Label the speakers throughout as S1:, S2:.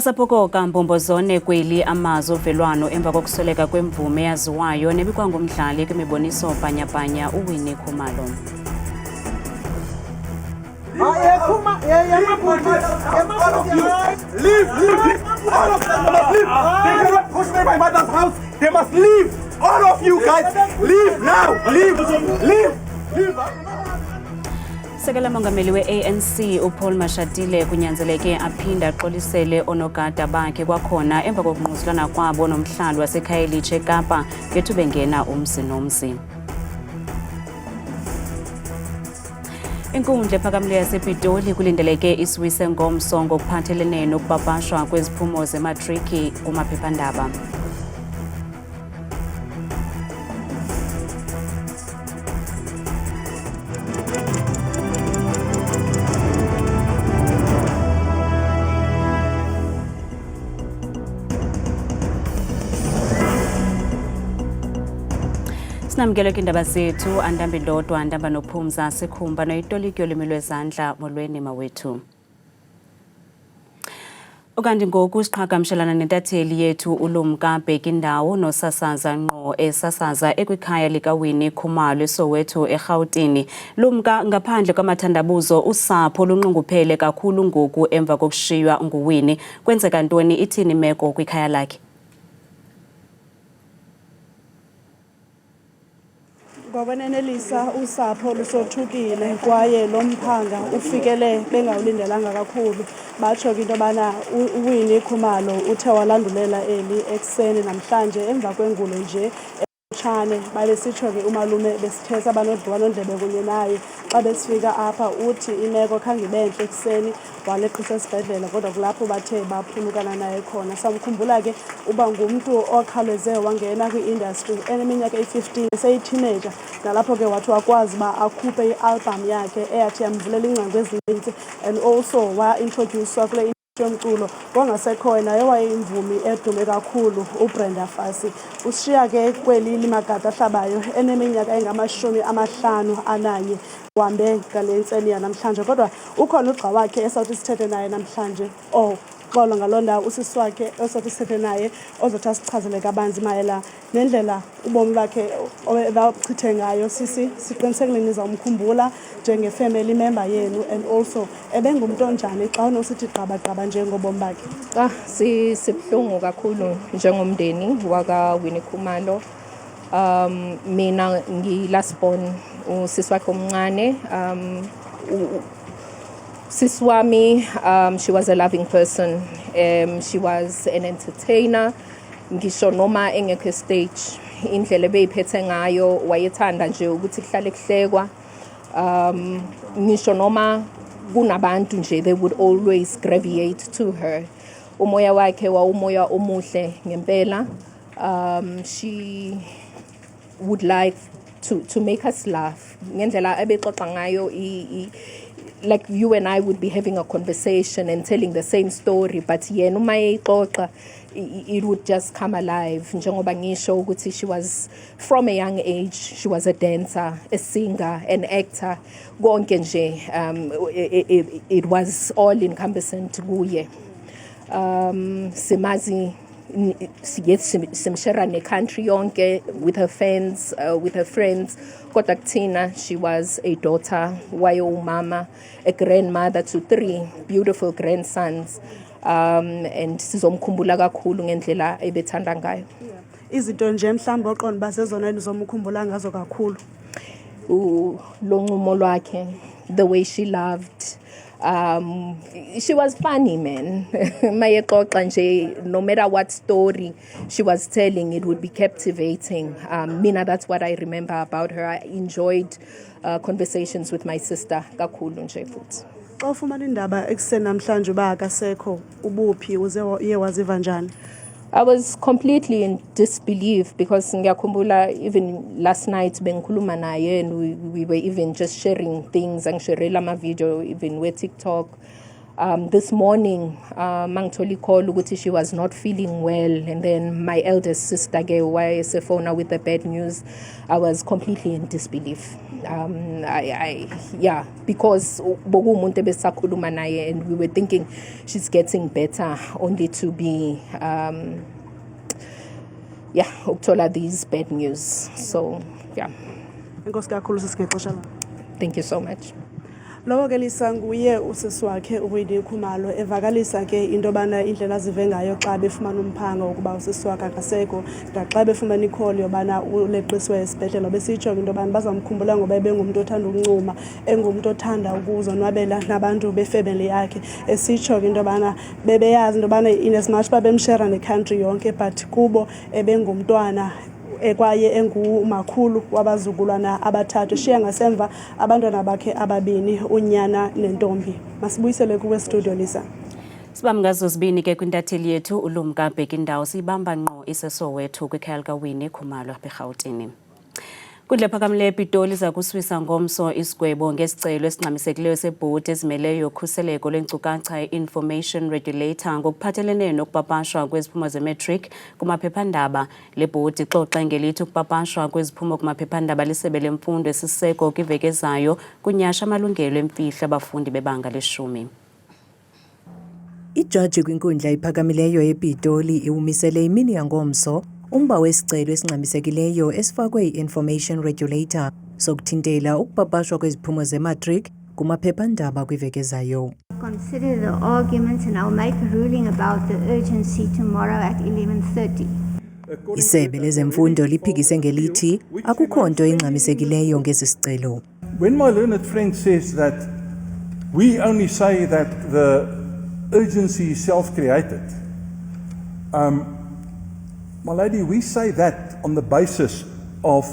S1: Asaphokoka Mbombozone kweli amazwi ovelwano emva kokusweleka kwemvume yaziwayo nebikwangumdlali kwimiboniso bhanyabhanya uWinnie Khumalo.
S2: They must leave. All of you guys, leave now. Leave.
S1: Sekela mongameli we-ANC uPaul Mashatile kunyanzeleke aphinda axolisele onogada bakhe kwakhona emva kokungquzulana kwabo nomhlali waseKhayelitsha eKapa ngethuba engena umzi nomzi. Inkundla ephakamileyo yasePitoli kulindeleke isiwise ngomso ngokuphathelene nokupapashwa kweziphumo zematriki kumaphephandaba. Sinamukele kwindaba zethu andambi ndodwa andamba nophumza sikhumba noyitolikyo limi lwezandla molweni mawethu. Ukanti ngoku siqhagamshelana nentatheli yethu uLumka Bhekindawo nosasaza ngqo esasaza ekwikhaya likaWinnie Khumalo eSoweto eGauteng. Lumka, ngaphandle kwamathandabuzo usapho lunxunguphele kakhulu ngoku emva kokushiywa nguWinnie. Kwenzeka ntoni, ithini imeko kwikhaya lakhe?
S3: Ngobenenelisa usapho lusothukile kwaye lo mphanga ufikele bengawulindelanga kakhulu. Batsho into yobana uWinnie Khumalo uthe walandulela eli ekuseni namhlanje emva kwengulo nje tshane babesitsho ke umalume besithetha banodliwanondlebe kunye naye. Xa besifika apha uthi imeko khange ibentle ekuseni waleqisa esibhedlele kodwa kulapho bathe baphulukana naye khona. Samkhumbula ke uba ngumntu okhawuleze wangena kwi-industry eneminyaka eyi-15 seyi-teenager, nalapho ke wathi wakwazi uba akhuphe i-album yakhe eyathi yamvulela ingcango ezininzi and also wa-introducewa kule yomculo wangasekhona yewayeyimvumi edume kakhulu uBrenda Fassie. Ushiya ke kweli limagada ahlabayo eneminyaka engama-51 wahambe ngale ntseni yanamhlanje, kodwa ukhona ugxa wakhe esawuthi sithethe naye namhlanje xolo ngaloo ndawo usisi wakhe osawuthi sithethe naye ozothi asichazele kabanzi mayela nendlela ubomi bakhe ebawuchithe ngayo. Sisi, siqinisekile nizawumkhumbula njengefamily member yenu and also ebengumntu onjani xa unosithi gqabagqaba njengobomi bakhe?
S4: Sibuhlungu kakhulu njengomndeni wakaWinnie Khumalo. Mina ngi-last born usisi wakhe omncane. Sis wami, she was a loving person. She was an entertainer. Ngisho noma engekho stage, indlela ebeyiphethe ngayo wayethanda nje ukuthi kuhlale kuhlekwa. Ngisho noma kunabantu nje, they would always gravitate to her. Umoya wakhe wawumoya omuhle ngempela. She would like to make us laugh. Ngendlela ebexoxa ngayo like you and I would be having a conversation and telling the same story, but yena uma eyixoxa it would just come alive. Njengoba ngisho ukuthi she was from a young age, she was a dancer, a singer, an actor. Konke nje it was all encompassing kuye. Simazi simshare ne-country yonke with her fans, with her friends. Kodwa kuthina, she was a daughter, wayo umama, a grandmother to 3 beautiful grandsons. And sizomkhumbula kakhulu ngendlela ebethanda ngayo.
S3: Izinto nje mhlawumbe oqonda basezona enizomkhumbula ngazo kakhulu.
S4: Lo ncumo lwakhe, the way she loved. She was funny, man. Mayexoxa nje, no matter what story she was telling, it would be captivating. Mina, that's what I remember about her. I enjoyed conversations with my sister kakhulu nje futhi.
S3: Xa ufumana indaba ekuseni namhlanje uba akasekho ubuphi uye waziva njani?
S4: I was completely in disbelief because ngiyakhumbula even last night bengikhuluma naye and we were even just sharing things, angishare ama video even with TikTok. This morning, mangitholi call ukuthi she was not feeling well, and then my eldest sister gave away a phone with the bad news. I was completely in disbelief. Because bokumuntu besakhuluma naye, and we were thinking she's getting better, only to be ukuthola these bad news. So
S3: Enkosi kakhulu sisixesha la.
S4: thank you so much.
S3: Lowo ke Lisa nguye usisi wakhe uWinnie Khumalo evakalisa ke into bana indlela azive ngayo xa befumana umphanga ukuba usisi wakhe akasekho, xa befumana icall yobana uleqiswe esibhedlela besitsho into bana bazamkhumbula ngoba ebengumuntu othanda ukuncuma, engumuntu othanda ukuzonwabela nabantu befamily yakhe, esitsho into bana bebeyazi into bana in as much babemshare necountry yonke but kubo ebengumntwana ekwaye engumakhulu wabazukulwana abathathu, shiya ngasemva abantwana bakhe ababini, unyana nentombi. Masibuyisele kuwe studio Lisa.
S1: Sibamngazo zibini ke kwintatheli yethu uLumka Bhekindawo sibamba ngqo iseSoweto kwikhaya likaWinnie Khumalo eRhawutini. Kudle phakamle ePitoli zakuswisa ngomso isigwebo ngesicelo esingxamisekileyo sebhodi ezimeleyo ukhuseleko lwenkcukacha Information Regulator ngokuphathelene nokupapashwa kweziphumo ze-matric kumaphephandaba. Le bhodi ixoxa ngelithi ukupapashwa kweziphumo kumaphephandaba liSebe leMfundo esiseko kwiveki ezayo kunyhasha amalungelo emfihlo abafundi bebanga le-10.
S5: Ijaji kwinkundla ephakamileyo ePitoli iwumisele imini yangomso umba wesicelo esingxamisekileyo esifakwe i-Information Regulator sokuthintela ukupapashwa kweziphumo ze-matric kumaphephandaba kwiveki ezayo.
S6: Consider the arguments and I'll make a ruling about the urgency tomorrow at 11:30.
S5: Isebe lezemfundo liphikise ngelithi akukho nto ingxamisekileyo ngesi sicelo.
S7: When my learned friend says that we only say that the urgency is self-created, my lady, we say that on the basis of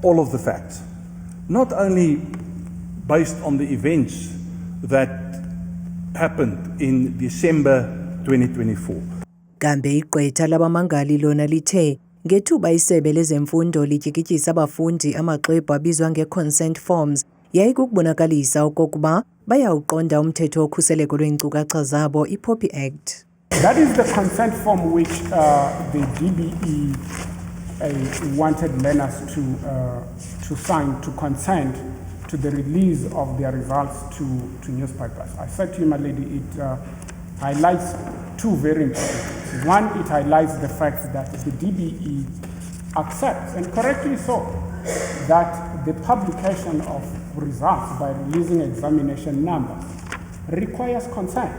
S7: all of the facts, not only based on the events that happened in December 2024.
S5: Kambe igqwetha labamangali lona lithe ngethuba isebe lezemfundo lityikityisa abafundi amaxwebhu abizwa nge-consent forms yayikukubonakalisa okokuba bayawuqonda umthetho wokhuseleko lweenkcukacha zabo i-POPI Act.
S8: That is the consent form which the DBE wanted learners to sign to consent to the release of their results to newspapers. I said to you, my lady, it highlights two very important things. One, it highlights the fact that the DBE accepts, and correctly so, that the publication of results by releasing examination numbers requires consent.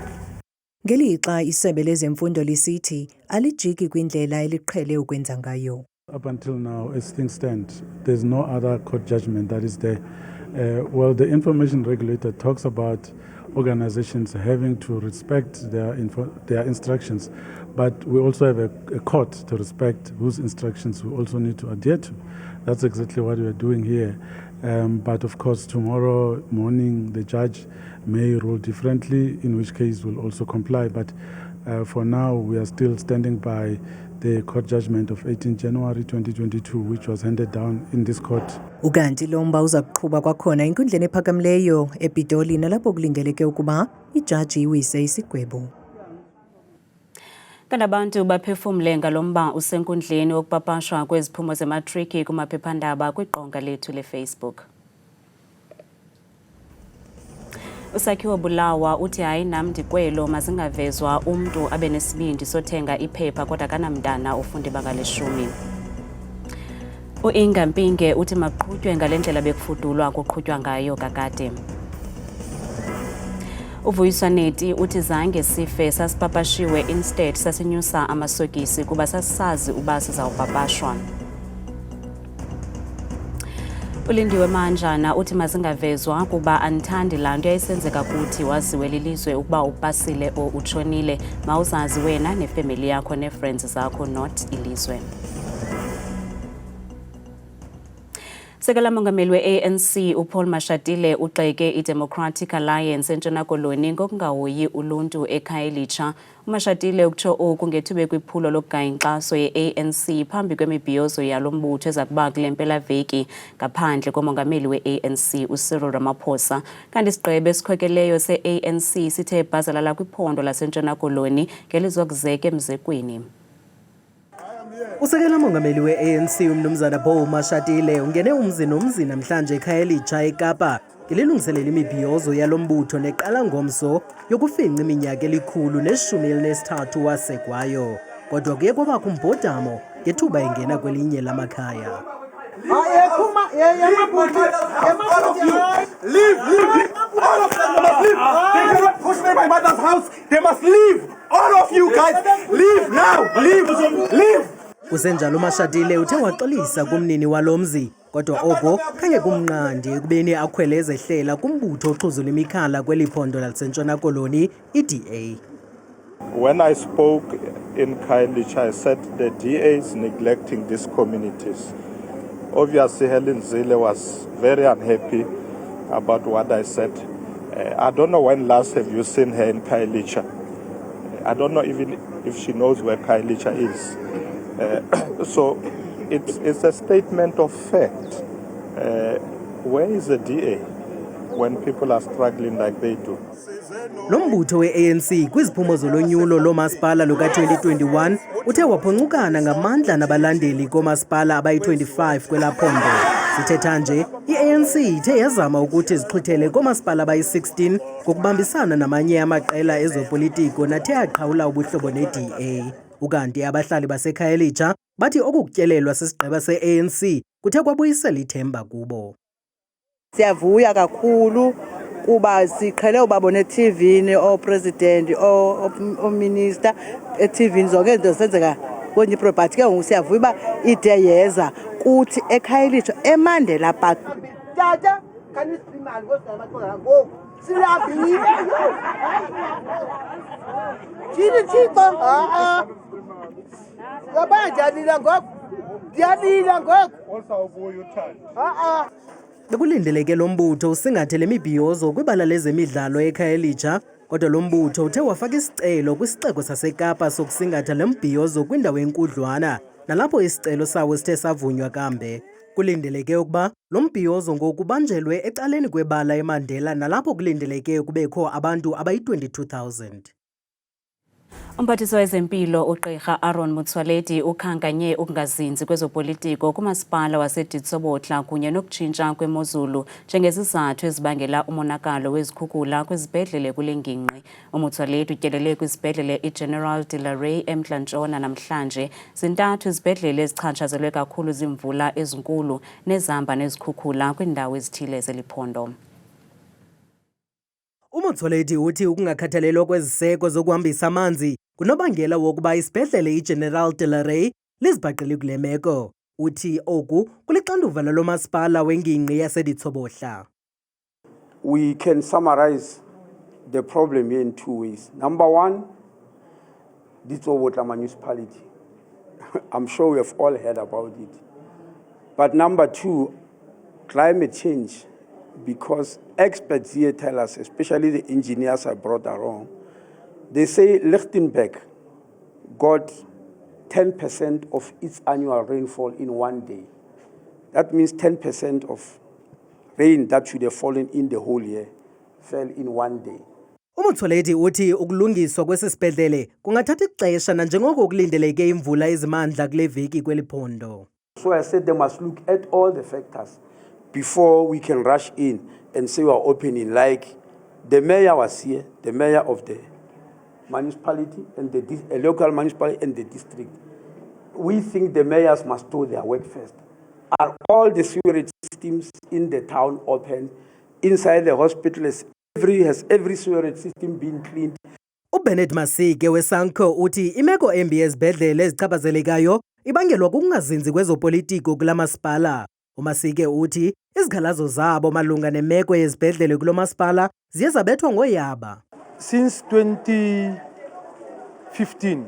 S5: Ngelixa isebe lezemfundo lisithi alijiki kwindlela eliqhele ukwenza ngayo.
S9: Up until now, as things stand, there's no other court judgment that is there. Well, the information regulator talks about organizations having to respect their instructions, but we also have a court to respect whose instructions we also need to adhere to. That's exactly what we are doing here. But of course, tomorrow morning, the judge may rule differently, in which case we'll also comply. But for now, we are still standing by the court judgment of 18 January 2022, which was handed down in this court.
S5: Ukanti lomba uza kuqhuba kwakhona inkundleni ephakamileyo ePitoli nalapho kulindeleke ukuba ijaji iwise isigwebo.
S1: Kanabantu baphefumle ngalomba usenkundleni wokupapashwa kweziphumo ze-matric kumaphephandaba kwiqonga lethu leFacebook. Usakhiwo Bulawa uthi hayi nam ndikwelo mazingavezwa umntu abe nesibindi sothenga iphepha kodwa kanamntana ufundi bangale-10. Inga Mpinge uthi maqhutywe ngalendlela bekufudulwa kuqhutywa ngayo kakade. Uvuyiswaneti uthi zange sife sasipapashiwe instead sasinyusa amasokisi kuba sasisazi uba sizawupapashwa. Ulindiwe Manjana uthi mazingavezwa kuba anithandi laa nto yayisenzeka kuthi waziwe lilizwe ukuba upasile o utshonile mawuzazi wena nefemeli yakho ne-friends zakho not ilizwe. Usekela Mongameli we-ANC uPaul Mashatile ugxeke i-Democratic Alliance eNtshona Koloni ngokungahoyi uluntu ekhaya elitsha. uMashatile utsho oku ngethuba kwiphulo lokugaya inkxaso ye-ANC phambi kwemibhiyozo yalo mbutho eza kuba kule mpelaveki ngaphandle komongameli we-ANC uCyril Ramaphosa. Kanti isigqebe esikhokeleyo se-ANC sithe bhazalala kwiphondo laseNtshona Koloni ngelizwa kuzeke emzekweni.
S10: Usekela Mongameli we-ANC uMnumzana Paul Mashatile ungene umzi nomzi namhlanje ekhaya elitsha eKapa ngelilungiselela imibhiyozo yalo mbutho neqala ngomso yokufinca iminyaka eli-113 wasekwayo. Kodwa kuye kwabakho umbhodamo ngethuba engena kwelinye lamakhaya.
S2: Leave! All of them must leave! They cannot push me in my mother's house! They must leave! All of you guys! Leave now! Leave!
S10: Kusenjalo uMashatile uthe waxolisa kumnini walo mzi, kodwa oko khange kumnqandi ekubeni akhwele ezehlela kumbutho oxhuzula imikhala kweli phondo laseNtshona Koloni, iDA.
S11: When I spoke in Khayelitsha, I said the DA is neglecting these communities. Obviously, Helen Zille was very unhappy about what I said. I don't know when last have you seen her in Khayelitsha. I don't know even if she knows where Khayelitsha is. So it's a statement of fact. Where is the DA when people are struggling like they do?
S10: Lo mbutho we-ANC kwiziphumo zolonyulo lomasipala luka-2021 uthe waphonxukana ngamandla nabalandeli komasipala abayi-25 kwela phondo. Sithetha nje, i-ANC ithe yazama ukuthi izixhwithele komasipala abayi-16 ngokubambisana namanye amaqela ezopolitiko nathe aqhawula ubuhlobo ne-DA. Ukanti abahlali basekhaya elitsha bathi okukutyelelwa sisigqeba se-ANC kuthe kwabuyisela ithemba kubo.
S12: Siyavuya kakhulu kuba siqhele ubabona eTV opresident ominister eTV zonke izinto zisenzeka kwenye property ke ngoku siyavuya uba ide yeza kuthi ekhaya elitsha eMandela Park. Tata can you stream and go go siyabile Chito
S10: Bekulindeleke lo mbutho usingathe lemibhiyozo kwibala lezemidlalo ekhaya elitsha, kodwa lo mbutho uthe wafaka isicelo kwisixeko saseKapa sokusingatha le mbhiyozo kwindawo enkudlwana nalapho isicelo sawo sithe savunywa kambe. Kulindeleke ukuba lo mbhiyozo ngokubanjelwe ecaleni kwebala eMandela nalapho kulindeleke kubekho abantu abayi-22,000.
S1: Umphathiswa wezempilo uGqirha Aaron Motsoaledi ukhankanye ukungazinzi kwezopolitiko kumasipala waseDitsobotla kunye nokutshintsha kwemozulu njengezizathu ezibangela umonakalo wezikhukhula kwizibhedlele kule ngingqi. uMotsoaledi utyelele kwizibhedlele iGeneral de la Rey eMntla-Ntshona namhlanje zintathu izibhedlele ezichatshazelwe kakhulu zimvula ezinkulu nezihamba nezikhukhula kwiindawo ezithile zeliphondo.
S10: uMotsoaledi uthi ukungakhathalelwa kweziseko zokuhambisa amanzi kunobangela wokuba isibhedlele iGeneral de la Rey lizibhaqele kule meko. Uthi oku kulixanduva lalo masipala wengingqi yaseDitsobotla.
S13: We can summarize the problem here in two ways. Number one, Ditsobotla municipality. I'm sure we have all heard about it. But number two, climate change. Because experts here tell us, especially the engineers I brought along, they say Lichtenberg got 10% of its annual rainfall in one day. That means 10% of rain that should have fallen in the whole year fell in one day.
S10: uMotsoaledi uthi ukulungiswa kwesibhedlele kungathatha ixesha nanjengoko kulindeleke imvula ezimandla kule veki kweli phondo.
S13: So I said they must look at all the factors before we can rush in and say we are opening. Like the mayor was here, the mayor of the municipality and the local municipality and the district. We think the mayors must do their work first. Are all the sewerage systems in the town open? Inside the hospital, has every sewerage system been cleaned?
S10: uBennett Masike weSANCO uthi imeko embi yezibhedlele ezichaphazelekayo ibangelwa kukungazinzi kwezopolitiko kula masipala. uMasike uthi izikhalazo zabo malunga nemeko yezibhedlele kulo masipala ziye zabethwa ngoyaba.
S14: Since 2015,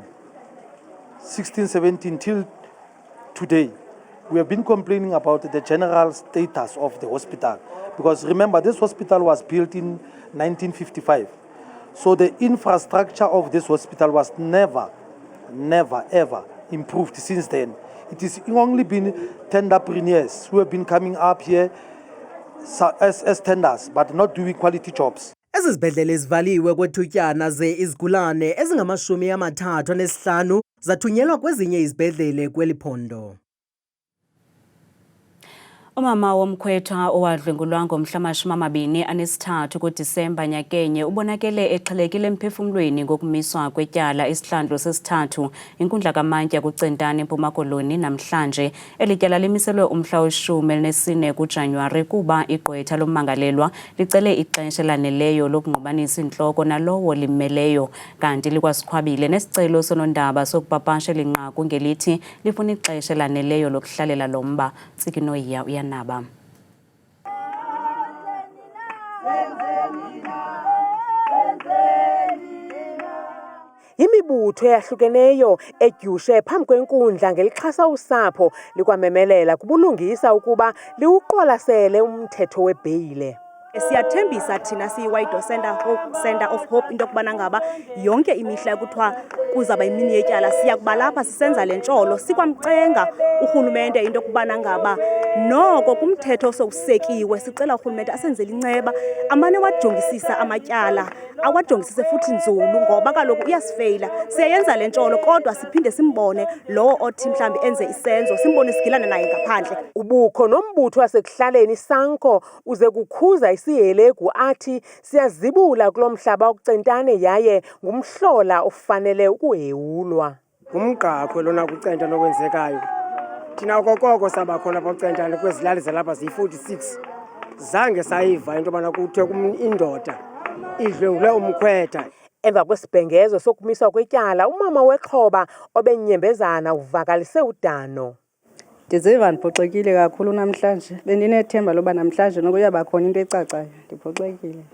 S14: 16, 17 till today, we have been complaining about the general status of the hospital. Because remember, this hospital was built in 1955. So the infrastructure of this hospital was never, ever improved since then. It has only been tenderpreneurs who have been coming up here as tenders, but not doing quality jobs.
S10: Ezi zibhedlele zivaliwe kwethutyana ze izigulane ezingama-35 zathunyelwa kwezinye izibhedlele kweli phondo.
S1: Umama womkhwetha owadlwengulwa ngomhla wama-23 kuDisemba nyakenye ubonakele exhelekile emphefumlweni ngokumiswa kwetyala isihlandlo sesithathu inkundla kamantya kuCentane eMpuma Koloni namhlanje. Eli tyala limiselwe umhla we-14 kuJanuwari kuba igqwetha lommangalelwa licele ixesha laneleyo lokungqubanisa intloko nalowo limmeleyo, kanti likwasikhwabile nesicelo sonondaba sokupapasha elinqaku ngelithi lifuna ixesha laneleyo lokuhlalela lo mba. Tsikinoyiya uyanaba.
S15: Imibutho eyahlukeneyo edyushe phambi kwenkundla ngelixhasa usapho likwamemelela kubulungisa ukuba liwuqwalasele umthetho webheyile.
S16: Siyathembisa thina siyi-White Center of Hope into yokubana ngaba yonke imihla kuthiwa kuzaba imini yetyala siyakuba lapha sisenza le ntsholo sikwamcenga urhulumente into yokubana ngaba noko kumthetho osowusekiwe sicela urhulumente asenzele inceba amane wajongisisa amatyala awajongisise futhi nzulu ngoba kaloku uyasifeyila siyayenza le ntsholo kodwa siphinde simbone lowo othi mhlambi enze isenzo simbone sigilana naye ngaphandle.
S15: Ubukho nombutho wasekuhlaleni Sanko uze kukhuza isihelegu athi siyazibula kulo mhlaba wokuCentane yaye ngumhlola ofanele ukuhewulwa.
S17: Ngumgqakho lona kuCenta nokwenzekayo. Thina okokoko saba khona apha kuCentane kwezilali zalapha ziyi-46 zange sayiva into yobana kuthiwe indoda idlwengule umkhwetha.
S15: Emva kwesibhengezo sokumiswa kwetyala umama wexhoba obenyembezana uvakalise udano.
S18: Ndiziva ndiphoxekile kakhulu namhlanje. Bendinethemba loba namhlanje nokuya khona into ecacayo. Ndiphoxekile.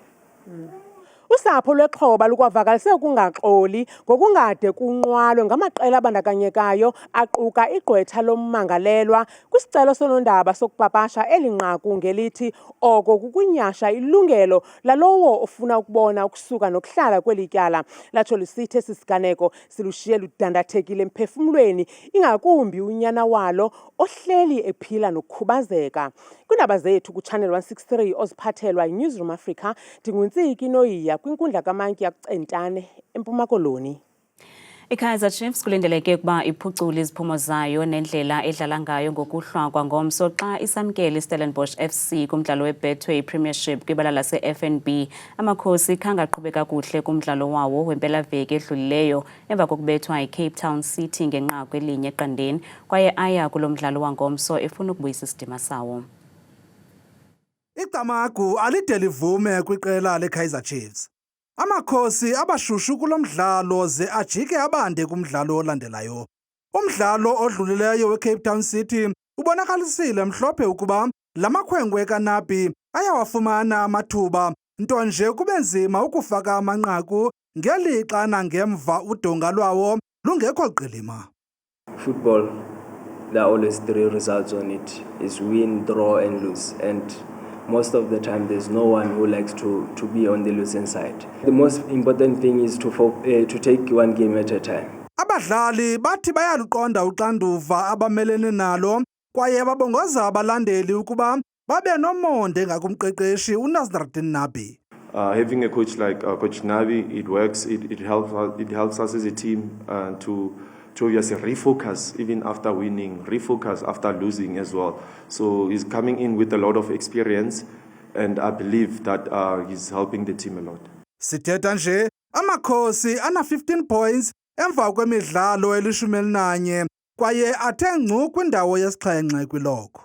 S15: Usapho lwexhoba lukwavakalise ukungaxoli ngokungade kunqwalwe ngamaqela abandakanyekayo aquka igqwetha lommangalelwa kwisicelo sonondaba sokupapasha elinqaku ngelithi oko kukunyasha ilungelo lalowo ofuna ukubona ukusuka nokuhlala kweli tyala. Latsho lisithe sisiganeko silushiye ludandathekile emphefumlweni ingakumbi unyana walo ohleli ephila nokukhubazeka. Kwiindaba zethu kuChannel 163 oziphathelwa yiNewsroom Africa, ndinguntsiki Noyiya kwinkundla kamantya kuCentane eMpuma Koloni.
S1: IKaizer Chiefs kulindeleke ukuba iphucule iziphumo zayo nendlela edlala ngayo ngokuhlwa ngomso xa isamkele iStellenbosch FC kumdlalo weBetway Premiership kwibala lase-FNB. Amakhosi khange aqhube kakuhle kumdlalo wawo wempelaveki edlulileyo emva kokubethwa yiCape Town City ngenqaku 1-0 kwaye aya kulo mdlalo wangomso efuna ukubuyisa isidima sawo.
S19: Icamagu alide livume kwiqela leKaizer Chiefs. Amakhosi abashushu kulo mdlalo ze ajike abande kumdlalo olandelayo. Umdlalo odlulileyo weCape Town City ubonakalisile mhlophe ukuba lamakhwenkwe kaNabi ayawafumana amathuba, nto nje kube nzima ukufaka amanqaku ngelixa nangemva udonga lwawo lungekho qilima.
S20: Football, there are always 3 results on it. It's win, draw and lose. And most of the time there's no one who likes to be on the losing side. The most important thing is to take one game at a time.
S19: Abadlali bathi bayaluqonda uxanduva abamelene nalo kwaye babongoza abalandeli ukuba babe nomonde ngakumqeqeshi uNasruddin Nabi.
S21: Having a coach like Coach Nabi, it works. It helps us as a team to obviously refocus even after winning, refocus after losing as well. So he's coming in with a lot of experience, and I believe that he's helping the team a lot.
S19: Sithetha nje amakhosi ana 15 points emva kwemidlalo eli-11 kwaye athe ngcu kwindawo yesixhenxe kwiloko.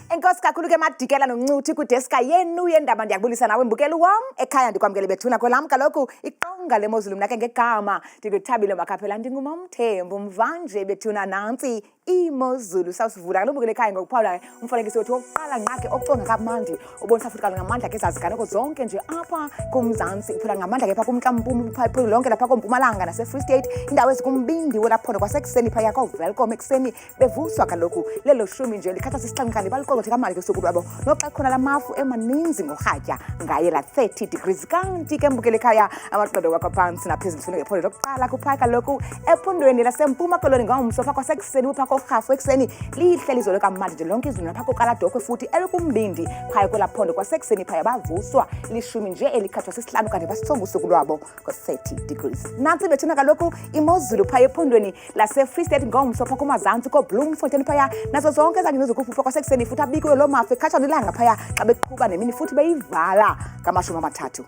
S22: Enkosi kakhulu ke Madikela noNcuthi kudeska yenu yendaba. Ndiyakubulisa nawe mbukeli wam ekhaya ndikwamkele bethuna kwelam kaloku iqonga lemozulu mnake ngegama ndikuthabile makaphela ndinguMamthembu mvanje bethuna nantsi imozulu sawusivula kalubukele ekhaya ngokuphawula umfanekiso wethu wokuqala ngakhe oconga kamandi obonisa futhi ngamandla ke zaziganeko zonke nje apha kumzansi iphula ngamandla ke pha kumntlampumu phapho lonke lapha kompumalanga nase Free State indawo ezikumbindi welaphondo kwasekuseni phaya ko welcome ekseni bevuswa kaloku lelo shumi nje likhatha sisixankani baliqokothe kamali ke soku lwabo noxa khona lamafu emaninzi ngorhatya ngaye la 30 degrees kanti ke mbukele ekhaya amaqondo wakho phansi naphezulu funeke phole lokuqala kuphaka lokhu ephondweni lasempuma koloni ngomso pha kwasekuseni upha korhafu ekseni lihle lizolo kamandi nje lonke izulu lapha koqala dokwe futhi elikumbindi phaya kwelaphondo kwasekuseni phaya bavuswa lishumi nje elikhathwa sisihlanu kanti basithonga usuku lwabo ko 30 degrees nansi bethuna kaloku imozulu phaya ephondweni lase Free State ngomso pha kumazantsi ko Bloemfontein phaya nazo zonke ezangino zokuphupha kwasekuseni futhi abikho lo mafu ekhatshwa nilanga phaya xa beqhuba nemini futhi beyivala ngama-32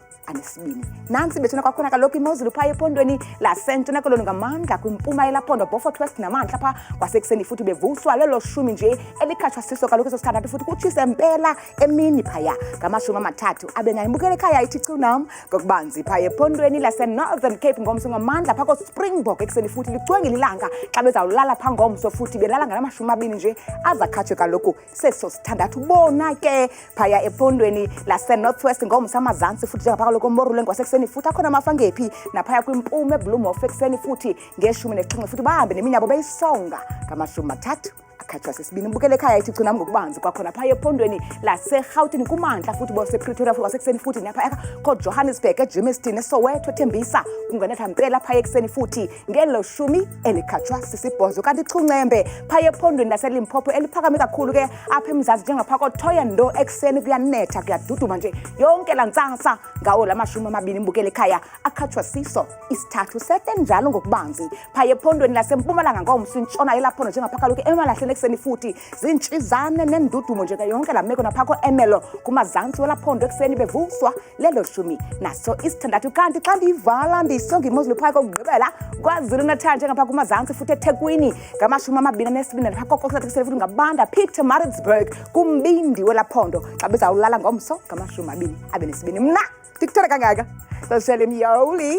S22: nansi bethuna kwakhona kaloku imozulu phaya ephondweni lasentshona koloni ngamandla kwimpuma yelaphondo Beaufort West namandla pha kwasekuseni futhi bevuswa lelo shumi nje elikhatshwa siso kaloku esosithandathu futhi kutshise mpela emini phaya ngama-30 abengayibukela ekhaya ithi cunam ngokubanzi phaya ephondweni lase-Northern Cape ngomso ngamandla pha ko-Springbok ekseni futhi licwenge lilanga xa bezawulala pha ngomso futhi belala ngala-20 nje azakhatshwe kaloku seso sithandathu bona ke phaya ephondweni lase-North West ngomso amazantsi futhi njengapha kaloku Moruleng kwasekuseni futhi akhona amafangephi naphaya kwimpuma eBloemhof ekseni futhi nge-17 futhi bahambe neminyabo beyisonga ngama-30 akhatshwa sesibini mbukele ekhaya ithi cunam ngokubanzi kwakhona phaya ephondweni laseGauteng kumantla futhi bosePretoria futhi kwasekuseni futhi naphaya ko-Johannesburg eGermiston eSoweto eThembisa kungenetha mpela phaya ekseni futhi ngelo shumi elikhatshwa sisibhozo kanti ichuncembe phaya ephondweni laseLimpopo eliphakame kakhulu ke apha emzantsi njengapha koThoyandou ekseni kuyanetha kuyaduduma nje yonke la ntsasa ngawo la 20 mbukele ekhaya akhatshwa siso isithathu sete njalo ngokubanzi phaya ephondweni lasempumalanga ngomso intshona yelaphondo njengapha kaloku emalahleni ekseni futhi zintshizane nendudumo nje yonke la meko napha ko-Emelo kumazantsi welaphondo ekseni bevuswa lelo shumi naso isithandathu kanti xa ndiyivala ndiyisonga imozulu phaya kokugqibela KwaZulu-Natal njengapha kumazantsi futhi eThekwini ngama-22 napha kokosathu ekseni futhi ngabanda Pietermaritzburg kumbindi welaphondo xa bezawulala ngomso ngama-22 mna ndikuthanda kangaka sasele myoli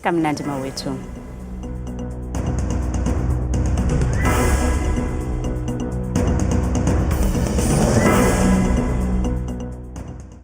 S1: kamnandi mawethu.